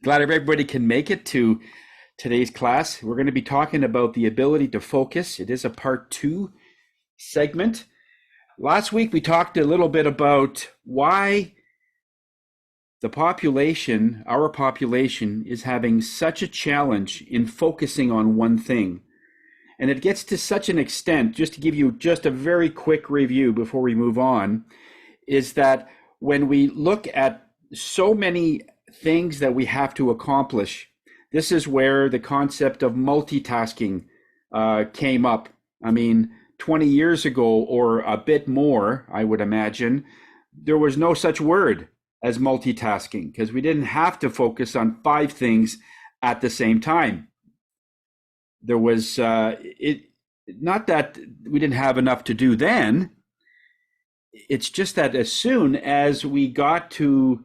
Glad everybody can make it to today's class. We're going to be talking about the ability to focus. It is a part 2 segment. Last week, we talked a little bit about why our population is having such a challenge in focusing on one thing. And it gets to such an extent, just to give you just a very quick review before we move on, is that when we look at so many things that we have to accomplish, this is where the concept of multitasking came up. I mean, 20 years ago or a bit more, I would imagine, there was no such word as multitasking because we didn't have to focus on 5 things at the same time. There was not that we didn't have enough to do then. It's just that as soon as we got to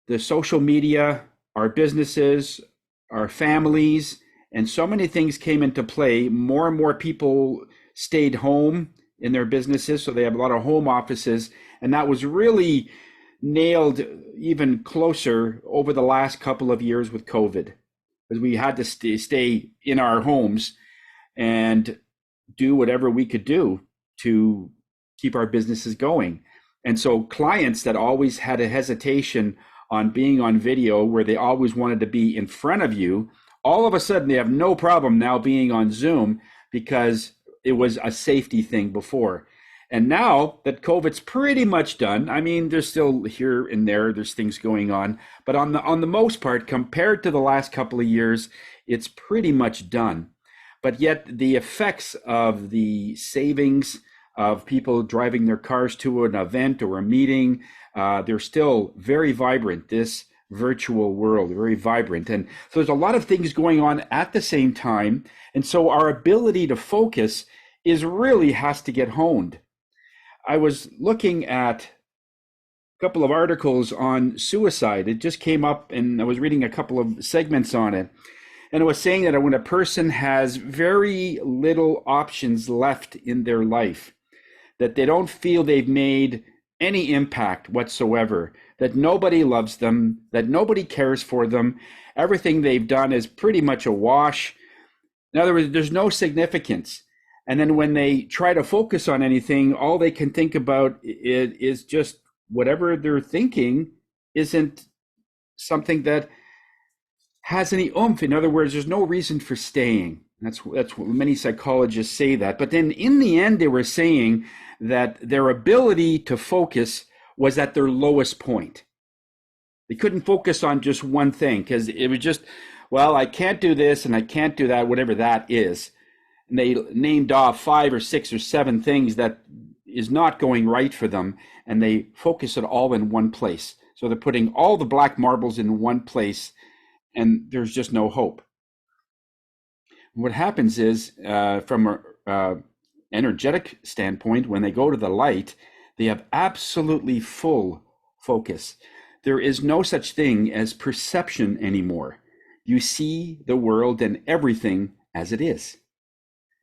the social media, our businesses, our families, and so many things came into play, more and more people stayed home in their businesses. So they have a lot of home offices. And that was really nailed even closer over the last couple of years with COVID, because we had to stay in our homes and do whatever we could do to keep our businesses going. And so clients that always had a hesitation on being on video, where they always wanted to be in front of you, all of a sudden they have no problem now being on Zoom because it was a safety thing before. And now that COVID's pretty much done, I mean, there's still here and there's things going on, but on the most part, compared to the last couple of years, it's pretty much done. But yet the effects of the savings of people driving their cars to an event or a meeting, they're still very vibrant, this virtual world, very vibrant. And so there's a lot of things going on at the same time. And so our ability to focus really has to get honed. I was looking at a couple of articles on suicide. It just came up and I was reading a couple of segments on it. And it was saying that when a person has very little options left in their life, that they don't feel they've made any impact whatsoever, that nobody loves them, that nobody cares for them, everything they've done is pretty much a wash. In other words, there's no significance. And then when they try to focus on anything, all they can think about is just whatever they're thinking isn't something that has any oomph. In other words, there's no reason for staying. That's what many psychologists say that. But then in the end, they were saying that their ability to focus was at their lowest point. They couldn't focus on just one thing because it was just, well, I can't do this and I can't do that, whatever that is. And they named off 5 or 6 or 7 things that is not going right for them, and they focus it all in one place. So they're putting all the black marbles in one place, and there's just no hope. What happens is, from an energetic standpoint, when they go to the light, they have absolutely full focus. There is no such thing as perception anymore. You see the world and everything as it is.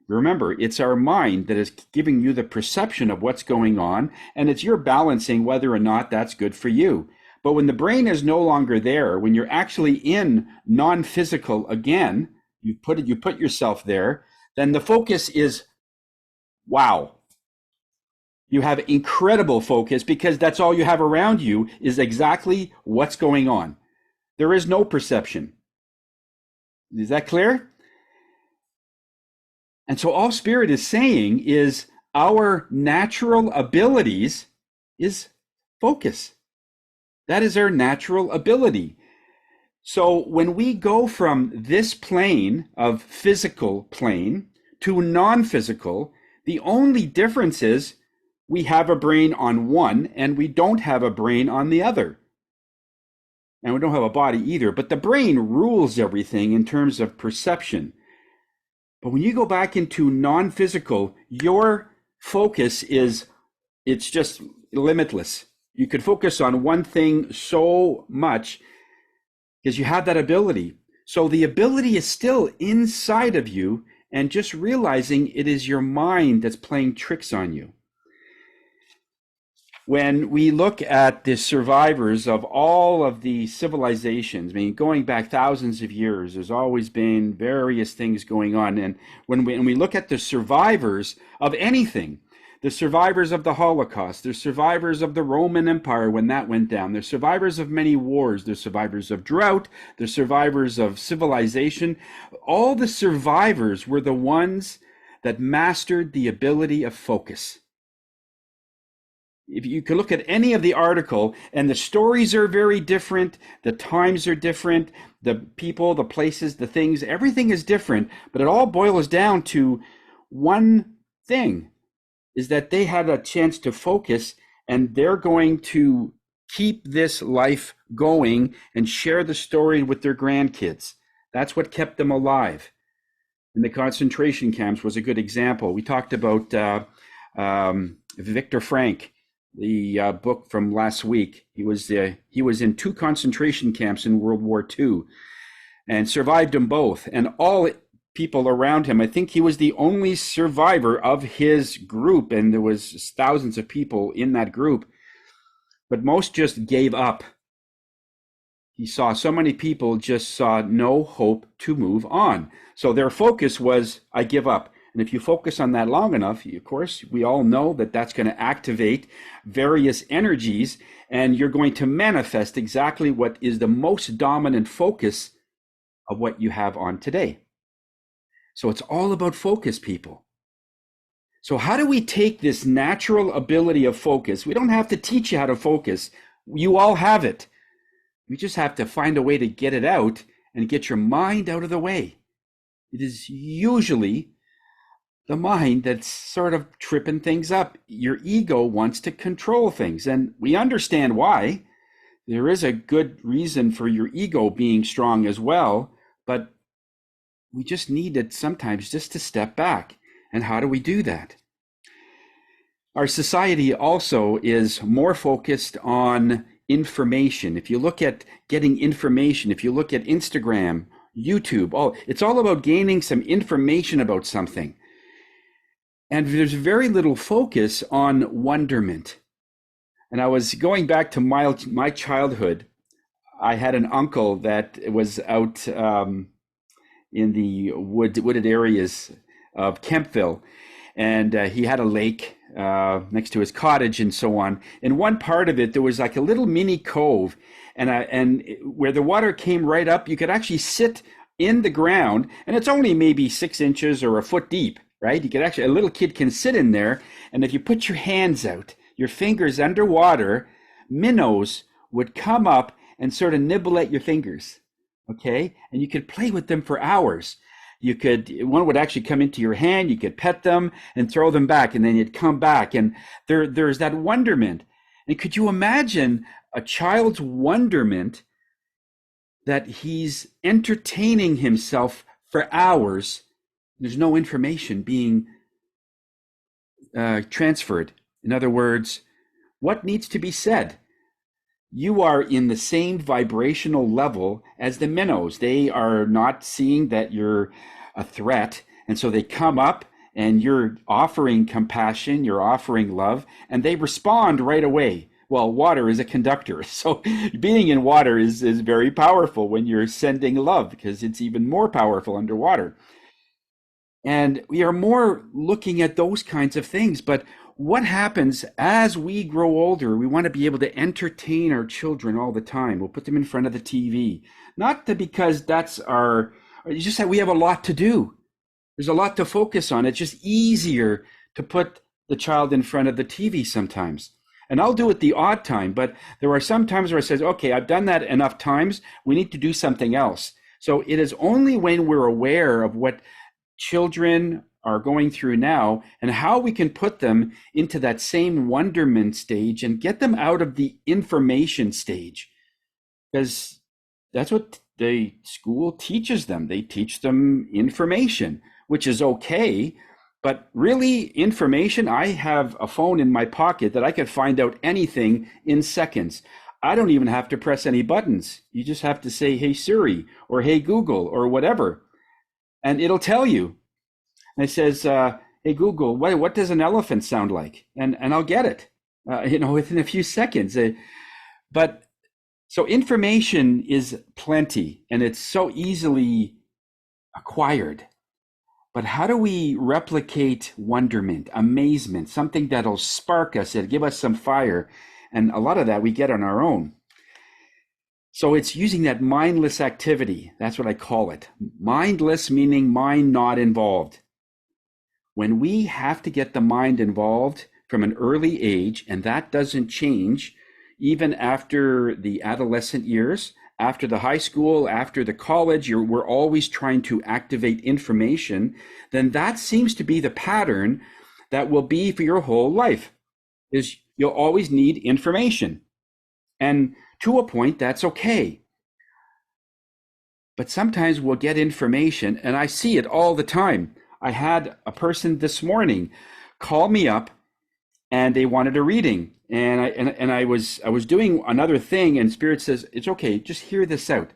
Remember, it's our mind that is giving you the perception of what's going on, and it's your balancing whether or not that's good for you. But when the brain is no longer there, when you're actually in non-physical again, you put yourself there, then the focus is, wow. You have incredible focus because that's all you have around you is exactly what's going on. There is no perception. Is that clear? And so all Spirit is saying is our natural abilities is focus. That is our natural ability. So when we go from this plane of physical plane to non-physical, the only difference is we have a brain on one and we don't have a brain on the other. And we don't have a body either, but the brain rules everything in terms of perception. But when you go back into non-physical, your focus it's just limitless. You could focus on one thing so much because you have that ability. So the ability is still inside of you, and just realizing it is your mind that's playing tricks on you. When we look at the survivors of all of the civilizations, I mean, going back thousands of years, there's always been various things going on. And when we look at the survivors of anything, the survivors of the Holocaust, the survivors of the Roman Empire when that went down, the survivors of many wars, the survivors of drought, the survivors of civilization, all the survivors were the ones that mastered the ability of focus. If you can look at any of the article, and the stories are very different, the times are different, the people, the places, the things, everything is different, but it all boils down to one thing, is that they had a chance to focus, and they're going to keep this life going and share the story with their grandkids. That's what kept them alive. And the concentration camps was a good example. We talked about Viktor Frankl, the book from last week. He was in 2 concentration camps in World War II and survived them both. And all people around him, I think he was the only survivor of his group, and there was thousands of people in that group, but most just gave up. He saw so many people just saw no hope to move on. So their focus was, I give up. And if you focus on that long enough, of course, we all know that that's going to activate various energies, and you're going to manifest exactly what is the most dominant focus of what you have on today. So it's all about focus, people. So how do we take this natural ability of focus? We don't have to teach you how to focus. You all have it. We just have to find a way to get it out and get your mind out of the way. It is usually the mind that's sort of tripping things up. Your ego wants to control things, and we understand why. There is a good reason for your ego being strong as well, but we just need it sometimes just to step back. And how do we do that? Our society also is more focused on information. If you look at getting information, if you look at Instagram, YouTube, it's all about gaining some information about something. And there's very little focus on wonderment. And I was going back to my childhood. I had an uncle that was out in the wooded areas of Kempville, and he had a lake next to his cottage and so on. In one part of it, there was like a little mini cove, and where the water came right up, you could actually sit in the ground, and it's only maybe 6 inches or a foot deep. Right? You could actually, a little kid can sit in there, and if you put your hands out, your fingers underwater, minnows would come up and sort of nibble at your fingers. Okay? And you could play with them for hours. One would actually come into your hand, you could pet them and throw them back, and then you'd come back, and there's that wonderment. And could you imagine a child's wonderment that he's entertaining himself for hours? There's no information being transferred. In other words, what needs to be said? You are in the same vibrational level as the minnows. They are not seeing that you're a threat, and so they come up, and you're offering compassion, you're offering love, and they respond right away. Well, water is a conductor, so being in water is very powerful when you're sending love, because it's even more powerful underwater. And we are more looking at those kinds of things. But what happens as we grow older? We want to be able to entertain our children all the time. We'll put them in front of the TV. Not because it's just that we have a lot to do. There's a lot to focus on. It's just easier to put the child in front of the TV sometimes. And I'll do it the odd time, but there are some times where I say, okay, I've done that enough times. We need to do something else. So it is only when we're aware of what children are going through now and how we can put them into that same wonderment stage and get them out of the information stage, because that's what the school teaches them. They teach them information, which is okay, but really information, I have a phone in my pocket that I could find out anything in seconds. I don't even have to press any buttons. You just have to say, hey Siri, or hey Google, or whatever, and it'll tell you. And it says, hey Google, what does an elephant sound like? And I'll get it. within a few seconds. But so information is plenty and it's so easily acquired. But how do we replicate wonderment, amazement, something that'll spark us and give us some fire? And a lot of that we get on our own. So it's using that mindless activity. That's what I call it. Mindless meaning mind not involved. When we have to get the mind involved from an early age, and that doesn't change even after the adolescent years, after the high school, after the college, we're always trying to activate information, then that seems to be the pattern that will be for your whole life, is you'll always need information. And to a point, that's okay. But sometimes we'll get information, and I see it all the time. I had a person this morning call me up, and they wanted a reading, and I was doing another thing, and Spirit says, "It's okay, just hear this out."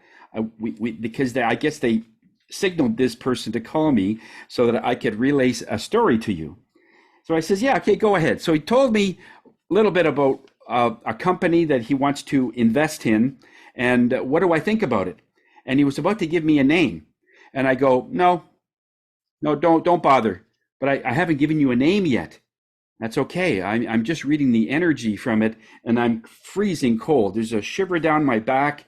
Because I guess they signaled this person to call me so that I could relay a story to you. So I says, "Yeah, okay, go ahead." So he told me a little bit about a company that he wants to invest in, and what do I think about it? And he was about to give me a name, and I go, no, don't bother. But I haven't given you a name yet. That's okay. I'm just reading the energy from it, and I'm freezing cold. There's a shiver down my back,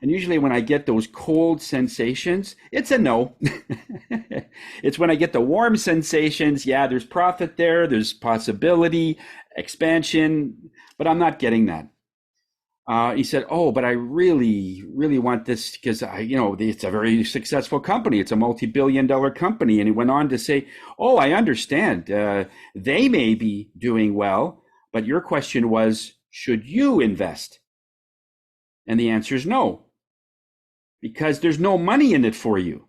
and usually when I get those cold sensations, it's a no. It's when I get the warm sensations, yeah, there's profit there, there's possibility, expansion, but I'm not getting that. He said, "Oh, but I really, really want this because it's a very successful company. It's a multi-billion-dollar company." And he went on to say, "Oh, I understand. They may be doing well, but your question was, should you invest?" And the answer is no, because there's no money in it for you.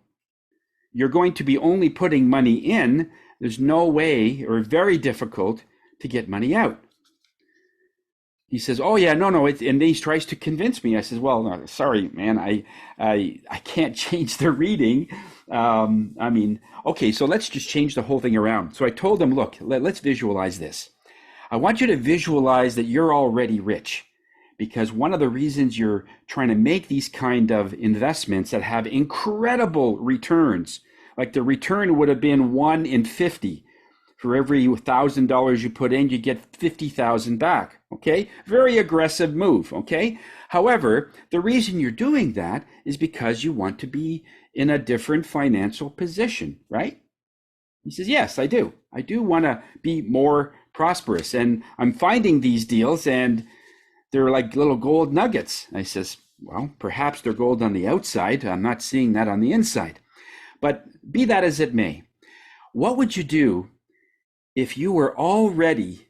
You're going to be only putting money in. There's no way, or very difficult, to get money out. He says, "Oh yeah, no," and then he tries to convince me. I says, "Well, no, sorry, man, I can't change the reading. Okay, so let's just change the whole thing around." So I told him, "Look, let's visualize this. I want you to visualize that you're already rich, because one of the reasons you're trying to make these kind of investments that have incredible returns, like the return would have been 1 in 50. For every $1,000 you put in, you get 50,000 back. Okay, very aggressive move. Okay, however, the reason you're doing that is because you want to be in a different financial position, right?" He says, "Yes, I do. I do want to be more prosperous, and I'm finding these deals, and they're like little gold nuggets." I says, "Well, perhaps they're gold on the outside. I'm not seeing that on the inside. But be that as it may, what would you do if you were already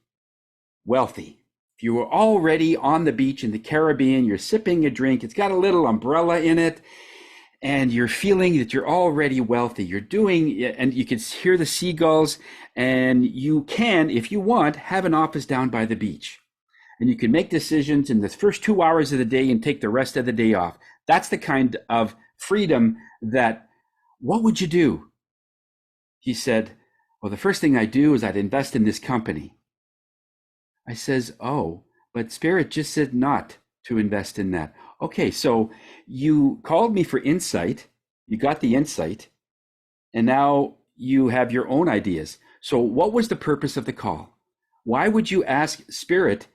wealthy? If you were already on the beach in the Caribbean, you're sipping a drink, it's got a little umbrella in it, and you're feeling that you're already wealthy. You're doing, and you can hear the seagulls, and you can, if you want, have an office down by the beach. And you can make decisions in the first 2 hours of the day and take the rest of the day off. That's the kind of freedom that, what would you do?" He said, "Well, the first thing I do is I'd invest in this company." I says, "Oh, but Spirit just said not to invest in that." "Okay, so you called me for insight, you got the insight, and now you have your own ideas. So what was the purpose of the call? Why would you ask Spirit?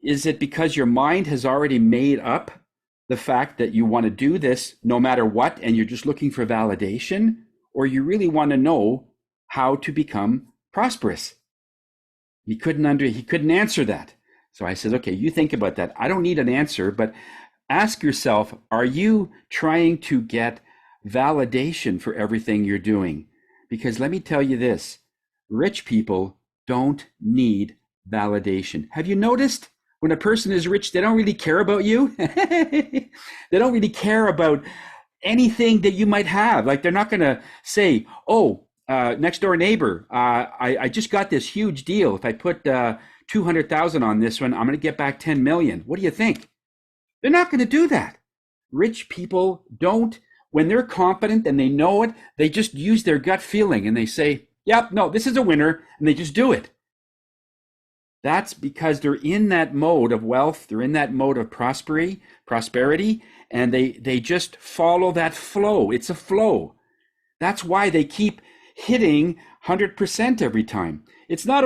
Is it because your mind has already made up the fact that you want to do this no matter what, and you're just looking for validation? Or you really want to know how to become prosperous?" He couldn't answer that. So I said, "Okay, you think about that. I don't need an answer, but ask yourself, are you trying to get validation for everything you're doing? Because let me tell you this, rich people don't need validation. Have you noticed when a person is rich, they don't really care about you? They don't really care about anything that you might have. Like they're not going to say, "Oh, next door neighbor, I just got this huge deal. If I put 200,000 on this one, I'm going to get back 10 million. What do you think?" They're not going to do that. Rich people don't, when they're confident and they know it, they just use their gut feeling and they say, "Yep, no, this is a winner," and they just do it. That's because they're in that mode of wealth, they're in that mode of prosperity, and they just follow that flow. It's a flow. That's why they keep hitting 100% every time. It's not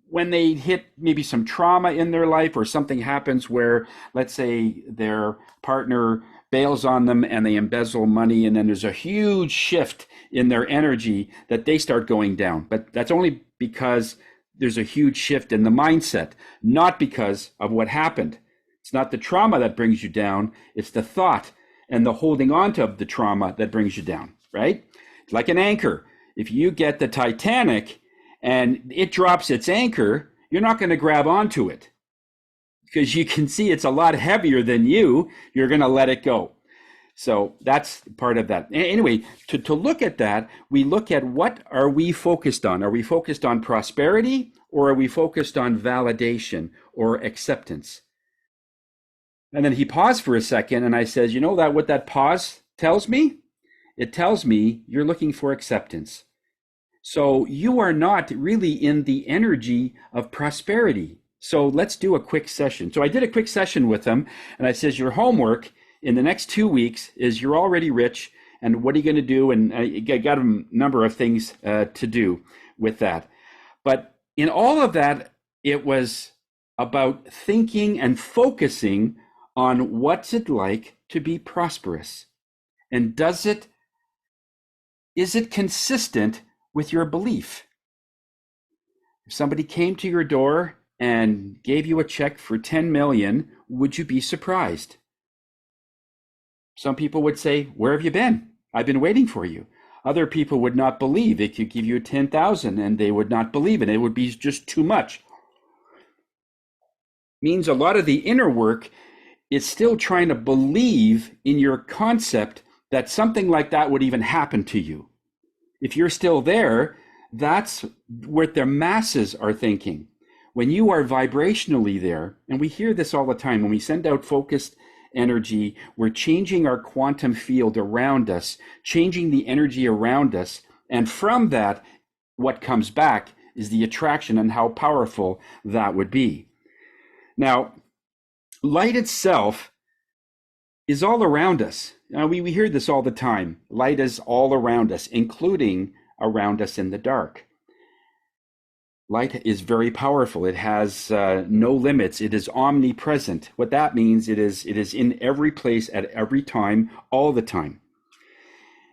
when they hit maybe some trauma in their life or something happens where, let's say, their partner bails on them and they embezzle money, and then there's a huge shift in their energy that they start going down. But that's only because there's a huge shift in the mindset, not because of what happened. It's not the trauma that brings you down, it's the thought and the holding on to the trauma that brings you down, right? It's like an anchor. If you get the Titanic and it drops its anchor, you're not going to grab onto it because you can see it's a lot heavier than you. You're going to let it go. So that's part of that. Anyway, to look at that, we look at what are we focused on? Are we focused on prosperity, or are we focused on validation or acceptance? And then he paused for a second, and I says, you know that what that pause tells me? It tells me you're looking for acceptance. So you are not really in the energy of prosperity. So let's do a quick session. So I did a quick session with him, and I says, your homework in the next 2 weeks is you're already rich, and what are you going to do? And I got a number of things to do with that. But in all of that, it was about thinking and focusing on what's it like to be prosperous, and is it consistent with your belief? If somebody came to your door and gave you a check for 10 million, would you be surprised? Some people would say, where have you been? I've been waiting for you. Other people would not believe it could give you 10,000, and they would not believe it. It would be just too much. Means a lot of the inner work is still trying to believe in your concept that something like that would even happen to you. If you're still there, that's what the masses are thinking. When you are vibrationally there, and we hear this all the time, when we send out focused energy, we're changing our quantum field around us, changing the energy around us. And from that, what comes back is the attraction and how powerful that would be. Now, light itself is all around us. We hear this all the time. Light is all around us, including around us in the dark. Light is very powerful. It has no limits. It is omnipresent. What that means, it is in every place at every time, all the time.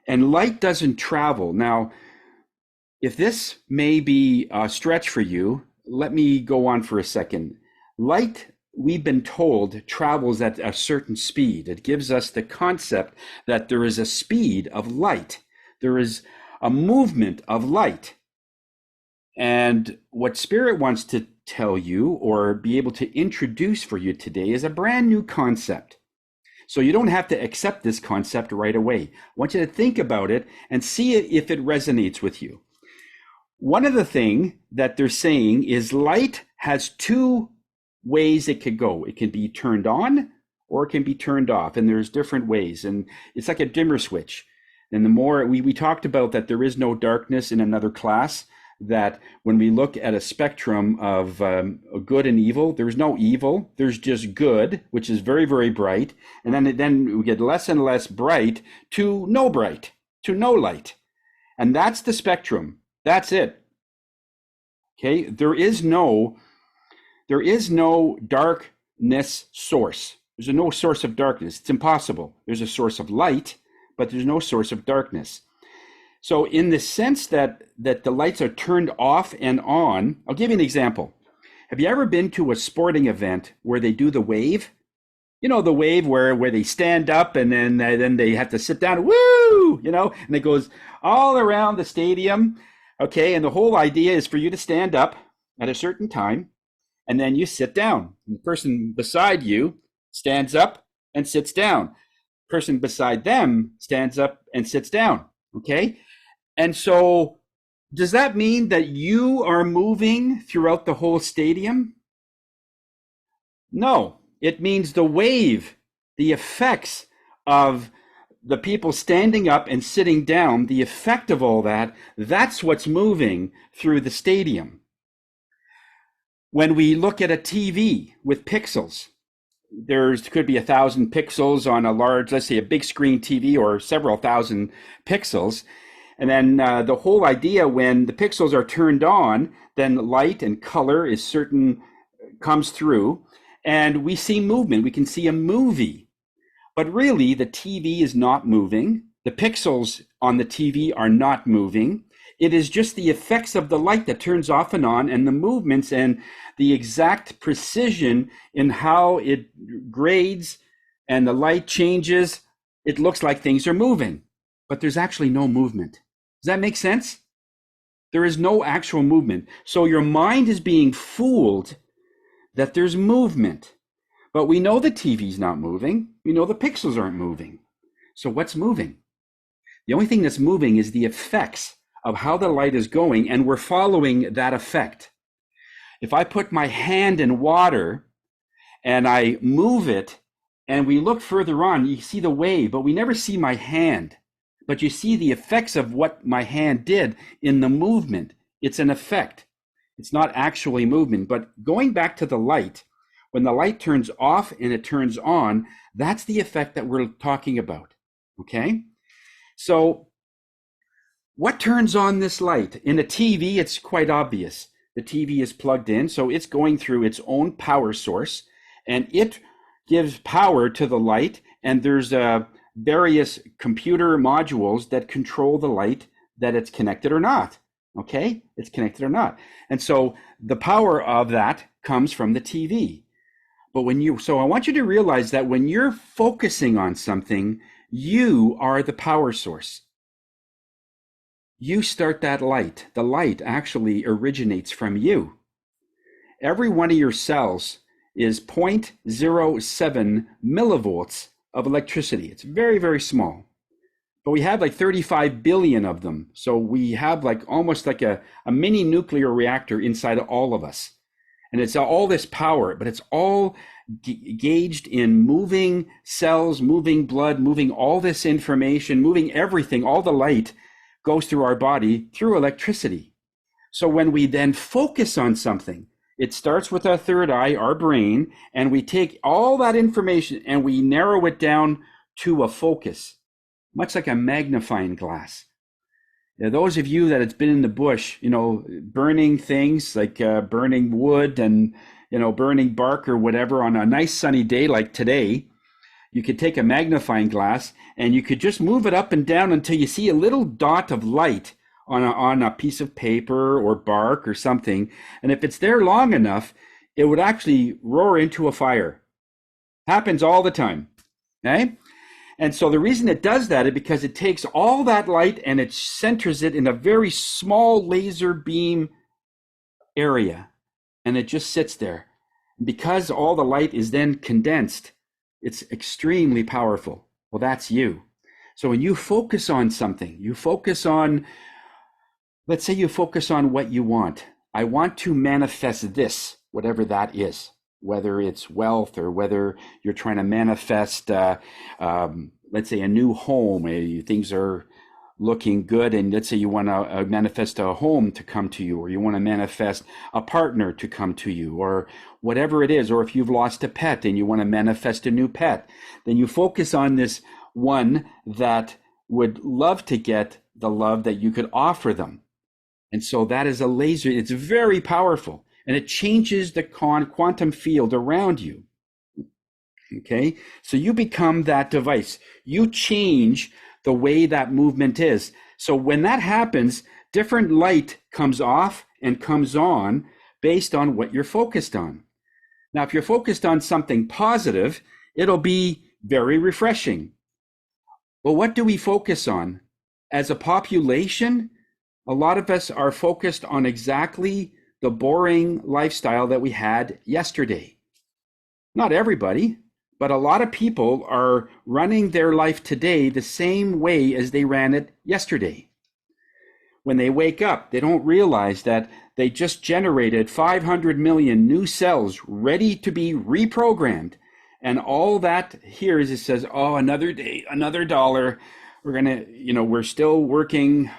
And light doesn't travel. Now, if this may be a stretch for you, let me go on for a second. Light, we've been told, travels at a certain speed. It gives us the concept that there is a speed of light. There is a movement of light. And what Spirit wants to tell you or be able to introduce for you today is a brand new concept. So you don't have to accept this concept right away. I want you to think about it and see if it resonates with you. One of the things that they're saying is light has two ways it could go. It can be turned on or it can be turned off. And there's different ways. And it's like a dimmer switch. And the more we talked about that there is no darkness in another class, that when we look at a spectrum of good and evil, there's no evil, there's just good, which is very, very bright. And then we get less and less bright to no light. And that's the spectrum. That's it. Okay, there is no darkness source. There's no source of darkness. It's impossible. There's a source of light, but there's no source of darkness. So in the sense that the lights are turned off and on, I'll give you an example. Have you ever been to a sporting event where they do the wave? You know, the wave where they stand up and then they have to sit down, woo, and it goes all around the stadium. Okay, and the whole idea is for you to stand up at a certain time, and then you sit down. And the person beside you stands up and sits down. The person beside them stands up and sits down. Okay, and so does that mean that you are moving throughout the whole stadium? No, it means the wave, the effects of the people standing up and sitting down, the effect of all that, that's what's moving through the stadium. When we look at a TV with pixels, could be 1,000 pixels on a large, let's say a big screen TV, or several thousand pixels. And then the whole idea, when the pixels are turned on, then light and color comes through, and we see movement. We can see a movie, but really the TV is not moving. The pixels on the TV are not moving. It is just the effects of the light that turns off and on, and the movements and the exact precision in how it grades and the light changes. It looks like things are moving, but there's actually no movement. Does that make sense? There is no actual movement. So your mind is being fooled that there's movement, but we know the TV's not moving. We know the pixels aren't moving. So what's moving? The only thing that's moving is the effects of how the light is going, and we're following that effect. If I put my hand in water and I move it and we look further on, you see the wave, but we never see my hand. But you see the effects of what my hand did in the movement. It's an effect. It's not actually movement. But going back to the light, when the light turns off and it turns on, that's the effect that we're talking about. Okay? So what turns on this light? In a TV, it's quite obvious. The TV is plugged in, so it's going through its own power source, and it gives power to the light, and there's various computer modules that control the light, that it's connected or not. Okay? It's connected or not. And so the power of that comes from the TV. But so I want you to realize that when you're focusing on something, you are the power source. You start that light. The light actually originates from you. Every one of your cells is 0.07 millivolts of electricity. It's very, very small. But we have like 35 billion of them. So we have almost like a mini nuclear reactor inside of all of us. And it's all this power, but it's all gauged in moving cells, moving blood, moving all this information, moving everything. All the light goes through our body through electricity. So when we then focus on something, it starts with our third eye, our brain, and we take all that information and we narrow it down to a focus, much like a magnifying glass. Now, those of you that have been in the bush, burning things like burning wood and, burning bark or whatever on a nice sunny day like today, you could take a magnifying glass and you could just move it up and down until you see a little dot of light on a piece of paper or bark or something. And if it's there long enough, it would actually roar into a fire. Happens all the time. Okay? And so the reason it does that is because it takes all that light and it centers it in a very small laser beam area. And it just sits there. Because all the light is then condensed, it's extremely powerful. Well, that's you. So when you focus on something, let's say you focus on what you want. I want to manifest this, whatever that is, whether it's wealth or whether you're trying to manifest, let's say a new home, things are looking good. And let's say you want to manifest a home to come to you, or you want to manifest a partner to come to you, or whatever it is. Or if you've lost a pet and you want to manifest a new pet, then you focus on this one that would love to get the love that you could offer them. And so that is a laser. It's very powerful, and it changes the quantum field around you. Okay, so you become that device. You change the way that movement is. So when that happens, different light comes off and comes on based on what you're focused on. Now, if you're focused on something positive, it'll be very refreshing. Well, what do we focus on? As a population, a lot of us are focused on exactly the boring lifestyle that we had yesterday. Not everybody, but a lot of people are running their life today the same way as they ran it yesterday. When they wake up, they don't realize that they just generated 500 million new cells ready to be reprogrammed. And all that here is it says, oh, another day, another dollar. We're still working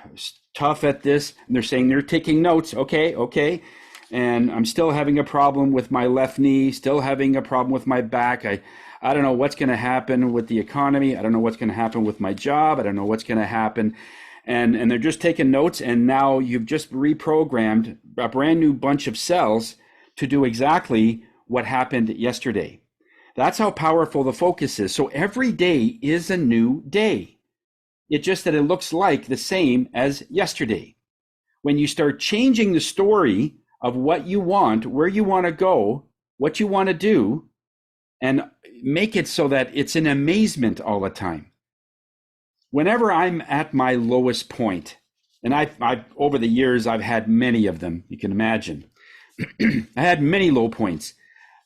tough at this. And they're saying they're taking notes. Okay. and I'm still having a problem with my left knee, still having a problem with my back. I don't know what's going to happen with the economy. I don't know what's going to happen with my job. I don't know what's going to happen. And they're just taking notes, and now you've just reprogrammed a brand new bunch of cells to do exactly what happened yesterday. That's how powerful the focus is. So every day is a new day. It's just that it looks like the same as yesterday. When you start changing the story of what you want, where you want to go, what you want to do, and make it so that it's an amazement all the time. Whenever I'm at my lowest point, and I've over the years, I've had many of them, you can imagine. I had many low points.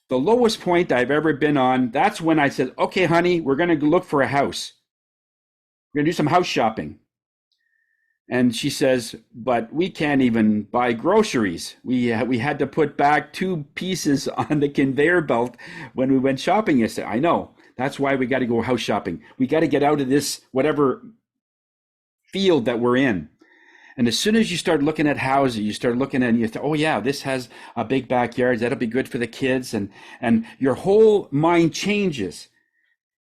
The lowest point I've ever been on, that's when I said, okay, honey, we're going to look for a house. We're going to do some house shopping. And she says, but we can't even buy groceries. We had to put back 2 pieces on the conveyor belt when we went shopping yesterday. I know. That's why we got to go house shopping. We got to get out of this whatever field that we're in. And as soon as you start looking at houses, you start looking at, and you say, oh yeah, this has a big backyard. That'll be good for the kids. And your whole mind changes.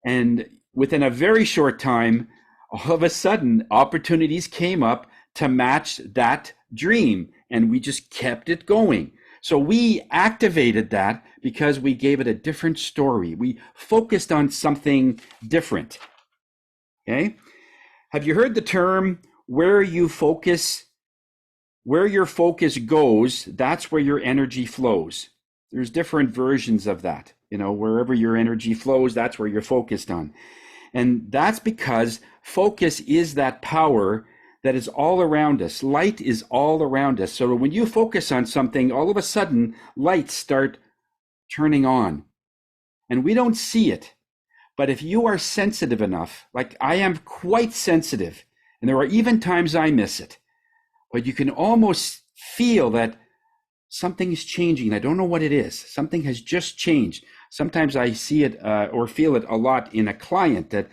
And within a very short time, all of a sudden, opportunities came up to match that dream. And we just kept it going. So we activated that because we gave it a different story. We focused on something different. Okay? Have you heard the term where your focus goes, that's where your energy flows? There's different versions of that. Wherever your energy flows, that's where you're focused on. And that's because focus is that power that is all around us. Light is all around us. So when you focus on something, all of a sudden, lights start turning on. And we don't see it. But if you are sensitive enough, like I am quite sensitive, and there are even times I miss it, but you can almost feel that something is changing. I don't know what it is. Something has just changed. Sometimes I see it or feel it a lot in a client that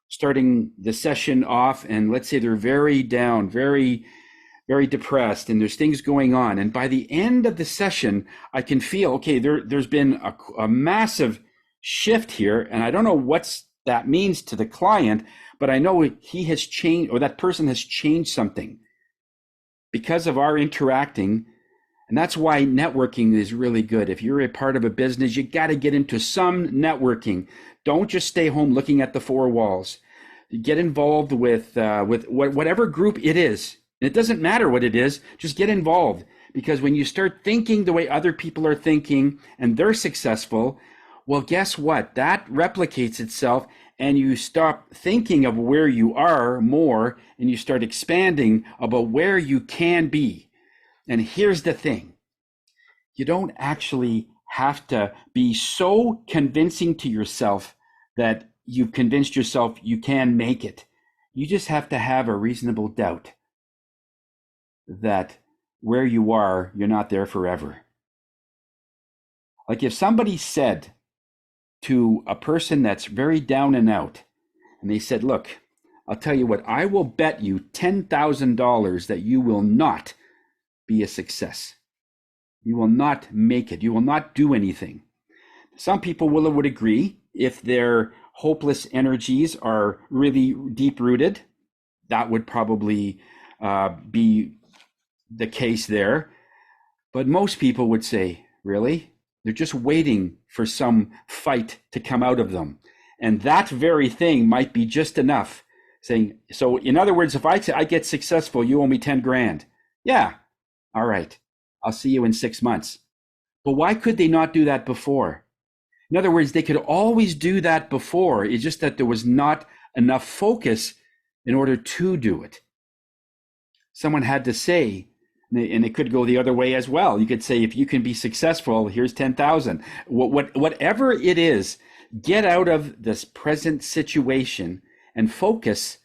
starting the session off, and let's say they're very down, very, very depressed, and there's things going on. And by the end of the session, I can feel, okay, there's been a massive shift here, and I don't know what that means to the client, but I know he has changed, or that person has changed something because of our interacting. And that's why networking is really good. If you're a part of a business, you got to get into some networking. Don't just stay home looking at the 4 walls. Get involved with whatever group it is. And it doesn't matter what it is, just get involved. Because when you start thinking the way other people are thinking and they're successful, well, guess what? That replicates itself, and you stop thinking of where you are more, and you start expanding about where you can be. And here's the thing. You don't actually have to be so convincing to yourself that you've convinced yourself you can make it. You just have to have a reasonable doubt that where you are, you're not there forever. Like if somebody said to a person that's very down and out, and they said, look, I'll tell you what, I will bet you $10,000 that you will not be a success. You will not make it. You will not do anything. Some people would agree if their hopeless energies are really deep-rooted. That would probably be the case there. But most people would say, really? They're just waiting for some fight to come out of them. And that very thing might be just enough. Saying, so in other words, if I get successful, you owe me 10 grand. Yeah. All right. I'll see you in 6 months. But why could they not do that before? In other words, they could always do that before. It's just that there was not enough focus in order to do it. Someone had to say, and it could go the other way as well. You could say, if you can be successful, here's 10,000. Whatever it is, get out of this present situation and focus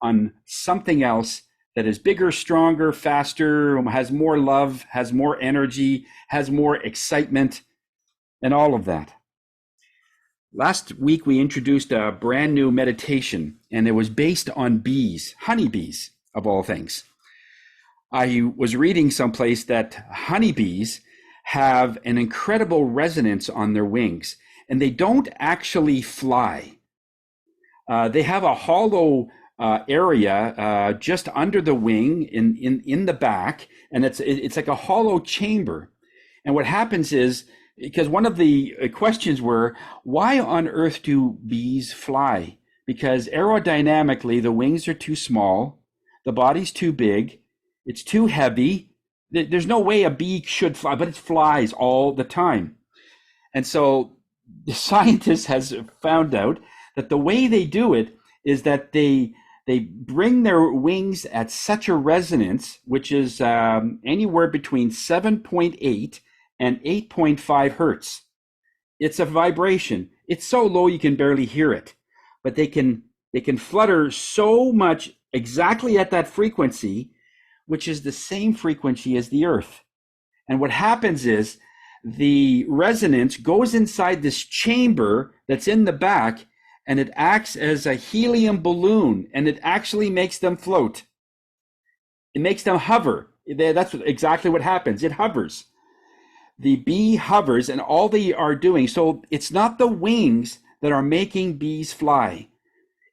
on something else that is bigger, stronger, faster, has more love, has more energy, has more excitement, and all of that. Last week, we introduced a brand new meditation, and it was based on bees, honeybees, of all things. I was reading someplace that honeybees have an incredible resonance on their wings, and they don't actually fly. They have a hollow area just under the wing in the back, and it's like a hollow chamber. And what happens is, because one of the questions were, why on earth do bees fly? Because aerodynamically, the wings are too small, the body's too big, it's too heavy. There's no way a bee should fly, but it flies all the time. And so the scientist has found out that the way they do it is that they bring their wings at such a resonance, which is anywhere between 7.8 and 8.5 hertz. It's a vibration. It's so low you can barely hear it, but they can flutter so much exactly at that frequency, which is the same frequency as the Earth. And what happens is the resonance goes inside this chamber that's in the back, and it acts as a helium balloon, and it actually makes them float. It makes them hover. That's exactly what happens. It hovers. The bee hovers, and all they are doing, so it's not the wings that are making bees fly.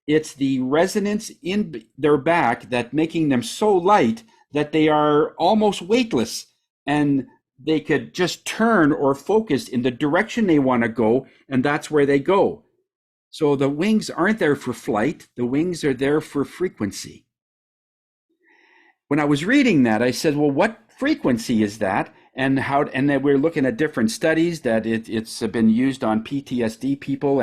It's the resonance in their back that making them so light that they are almost weightless, and they could just turn or focus in the direction they want to go, and that's where they go. So the wings aren't there for flight. The wings are there for frequency. When I was reading that, I said, well, what frequency is that? And then we're looking at different studies that it's been used on PTSD people,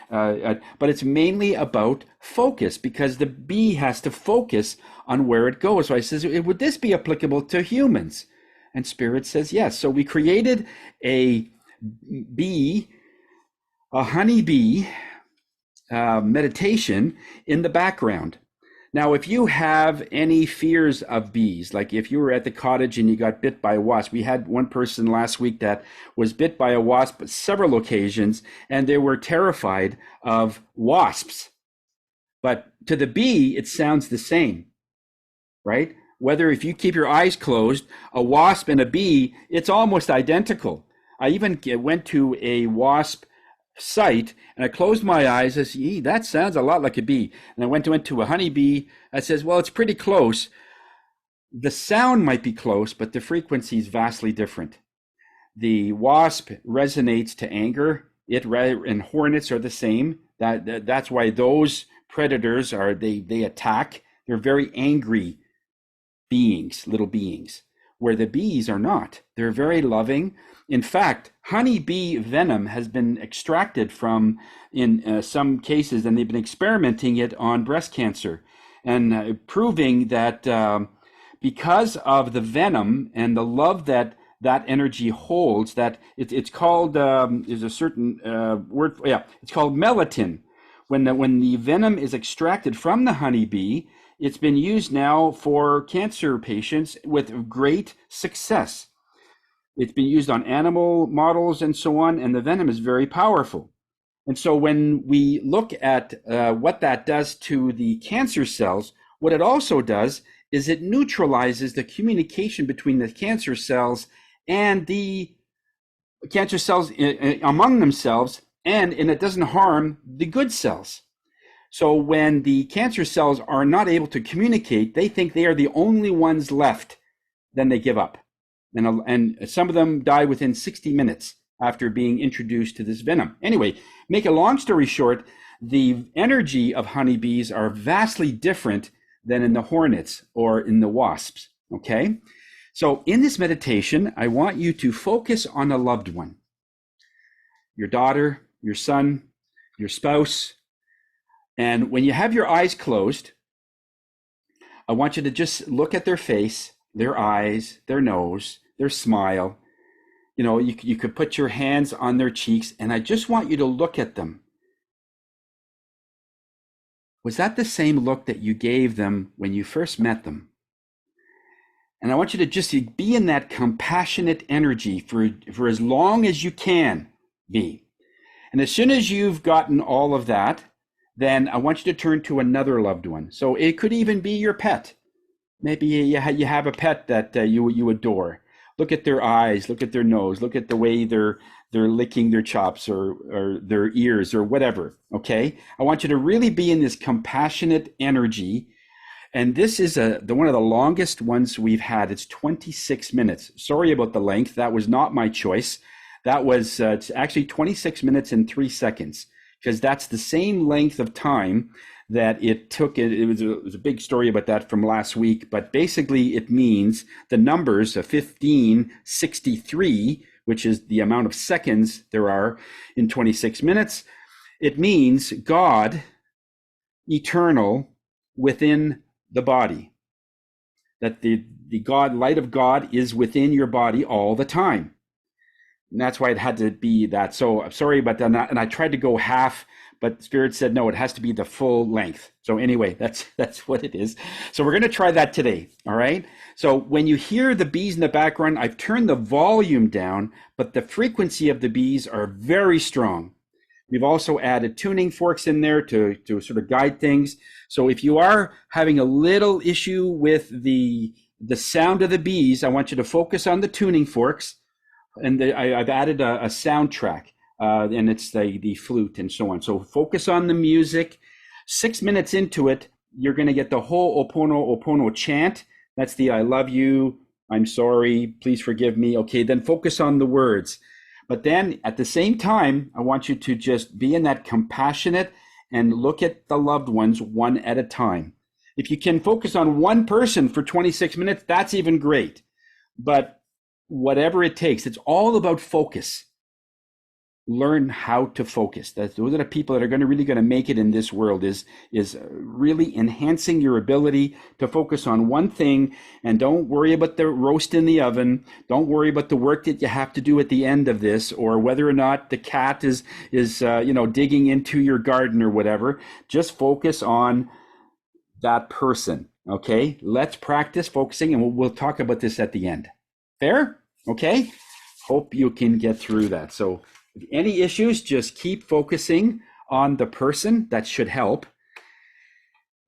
but it's mainly about focus, because the bee has to focus on where it goes. So I says, would this be applicable to humans? And Spirit says yes. So we created a honey bee meditation in the background. Now, if you have any fears of bees, like if you were at the cottage and you got bit by a wasp, we had one person last week that was bit by a wasp at several occasions, and they were terrified of wasps. But to the bee, it sounds the same, right? Whether if you keep your eyes closed, a wasp and a bee, it's almost identical. I even went to a wasp site and I closed my eyes. I said, that sounds a lot like a bee. And I went to a honeybee. I says, well, it's pretty close. The sound might be close, but the frequency is vastly different. The wasp resonates to anger. And hornets are the same. That's why those predators they attack. They're very angry beings, little beings, where the bees are not. They're very loving. In fact, honeybee venom has been extracted from, in some cases, and they've been experimenting it on breast cancer, and proving that because of the venom and the love that energy holds, that it's called, there's a certain word, it's called melatonin. When the venom is extracted from the honeybee, it's been used now for cancer patients with great success. It's been used on animal models and so on, and the venom is very powerful. And so when we look at what that does to the cancer cells, what it also does is it neutralizes the communication between the cancer cells and the cancer cells among themselves, and it doesn't harm the good cells. So when the cancer cells are not able to communicate, they think they are the only ones left, then they give up. And some of them die within 60 minutes after being introduced to this venom. Anyway, make a long story short, the energy of honeybees are vastly different than in the hornets or in the wasps, okay? So in this meditation, I want you to focus on a loved one. Your daughter, your son, your spouse. And when you have your eyes closed, I want you to just look at their face, their eyes, their nose, their smile. You know, you could put your hands on their cheeks, and I just want you to look at them. Was that the same look that you gave them when you first met them? And I want you to just be in that compassionate energy for as long as you can be. And as soon as you've gotten all of that, then I want you to turn to another loved one. So it could even be your pet. Maybe you have a pet that you adore. Look at their eyes, look at their nose, look at the way they're licking their chops or their ears or whatever. Okay. I want you to really be in this compassionate energy. And this is one of the longest ones we've had. It's 26 minutes. Sorry about the length. That was not my choice. That was it's actually 26 minutes and 3 seconds, because that's the same length of time that it took. It was a big story about that from last week, but basically it means the numbers of 1563, which is the amount of seconds there are in 26 minutes. It means God, eternal, within the body, that the God, light of God is within your body all the time. And that's why it had to be that. So I'm sorry about that. And I tried to go half, but Spirit said, no, it has to be the full length. So anyway, that's what it is. So we're going to try that today. All right. So when you hear the bees in the background, I've turned the volume down, but the frequency of the bees are very strong. We've also added tuning forks in there to sort of guide things. So if you are having a little issue with the sound of the bees, I want you to focus on the tuning forks. And I've added a soundtrack, and it's the flute and so on. So focus on the music. 6 minutes into it, you're going to get the whole Opono chant. That's the I love you, I'm sorry, please forgive me. Okay, then focus on the words. But then at the same time, I want you to just be in that compassionate and look at the loved ones one at a time. If you can focus on one person for 26 minutes, that's even great. But whatever it takes, it's all about focus. Learn how to focus. Those are the people that are really going to make it in this world, is really enhancing your ability to focus on one thing, and don't worry about the roast in the oven. Don't worry about the work that you have to do at the end of this, or whether or not the cat is digging into your garden or whatever. Just focus on that person. Okay, let's practice focusing, and we'll talk about this at the end. Fair? Okay. Hope you can get through that. So if any issues, just keep focusing on the person. That should help.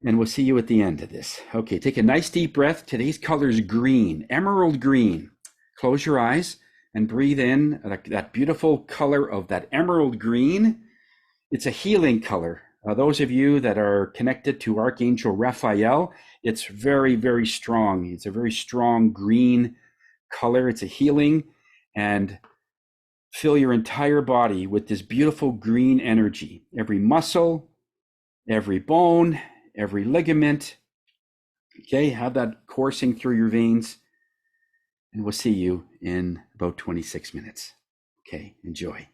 And we'll see you at the end of this. Okay, take a nice deep breath. Today's color is green, emerald green. Close your eyes and breathe in that beautiful color of that emerald green. It's a healing color. Those of you that are connected to Archangel Raphael, it's very, very strong. It's a very strong green color. It's a healing, and fill your entire body with this beautiful green energy. Every muscle, every bone, every ligament. Okay, have that coursing through your veins, and we'll see you in about 26 minutes. Okay, enjoy.